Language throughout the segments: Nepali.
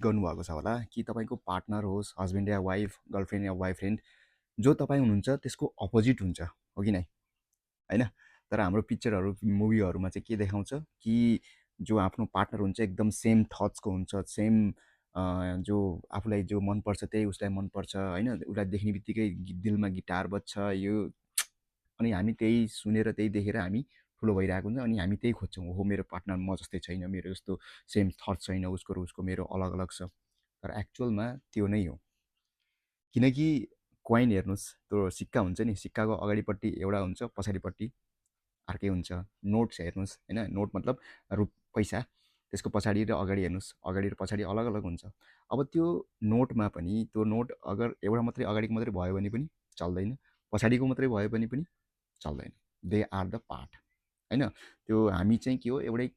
गर्नुभएको छ होला कि तपाईँको पार्टनर होस्, हस्बेन्ड या वाइफ, गर्लफ्रेन्ड या बोयफ्रेन्ड जो तपाईँ हुनुहुन्छ त्यसको अपोजिट हुन्छ, हो कि नै? होइन? तर हाम्रो पिक्चरहरू, मुभीहरूमा चाहिँ के देखाउँछ कि जो आफ्नो पार्टनर हुन्छ एकदम सेम थट्सको हुन्छ, सेम जो आफूलाई जो मनपर्छ त्यही उसलाई मनपर्छ होइन? उसलाई देख्ने बित्तिकै दिलमा गिटार बज्छ यो, अनि हामी त्यही सुनेर त्यही देखेर हामी ठुलो भइरहेको हुन्छ अनि हामी त्यही खोज्छौँ। हो मेरो पार्टनर म जस्तै छैन, मेरो जस्तो सेम थट छैन उसको र उसको, मेरो अलग अलग छ। तर एक्चुअलमा त्यो नै हो। किनकि कोइन हेर्नुहोस्, त्यो सिक्का हुन्छ नि, सिक्काको अगाडिपट्टि एउटा हुन्छ, पछाडिपट्टि अर्कै हुन्छ। नोट्स हेर्नुहोस् होइन, नोट मतलब पैसा, त्यसको पछाडि र अगाडि हेर्नुहोस्, अगाडि र पछाडि अलग अलग हुन्छ। अब त्यो नोटमा पनि त्यो नोट अगर एउटा मात्रै अगाडिको मात्रै भयो भने पनि चल्दैन, पछाडिको मात्रै भयो भने पनि चल्दैन। दे आर द पार्ट होइन। त्यो हामी चाहिँ के हो, एउटै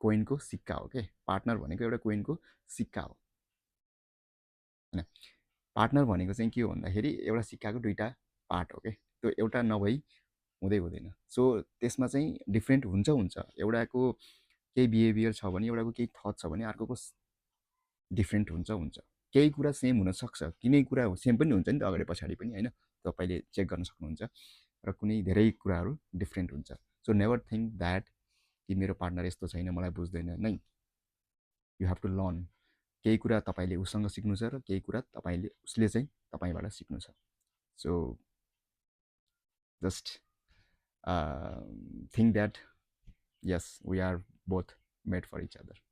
कोइनको सिक्का हो के। पार्टनर भनेको एउटा कोइनको सिक्का हो होइन। पार्टनर भनेको चाहिँ के हो भन्दाखेरि एउटा सिक्काको दुईवटा पार्ट हो क्या, त्यो एउटा नभई हुँदै हुँदैन। सो त्यसमा चाहिँ डिफ्रेन्ट हुन्छ हुन्छ, एउटाको केही बिहेभियर छ भने, एउटाको केही थट छ भने अर्कोको डिफ्रेन्ट हुन्छ हुन्छ। केही कुरा सेम हुनसक्छ, कुनै कुरा सेम पनि हुन्छ नि त अगाडि पछाडि पनि होइन, तपाईँले चेक गर्न सक्नुहुन्छ। र कुनै धेरै कुराहरू डिफ्रेन्ट हुन्छ। सो नेभर थिङ्क द्याट कि मेरो पार्टनर यस्तो छैन, मलाई बुझ्दैन नै। You have to learn. केही कुरा तपाईँले उसँग सिक्नु छ र केही कुरा तपाईँले उसले चाहिँ तपाईँबाट सिक्नु छ। So just think that yes we are both made for each other.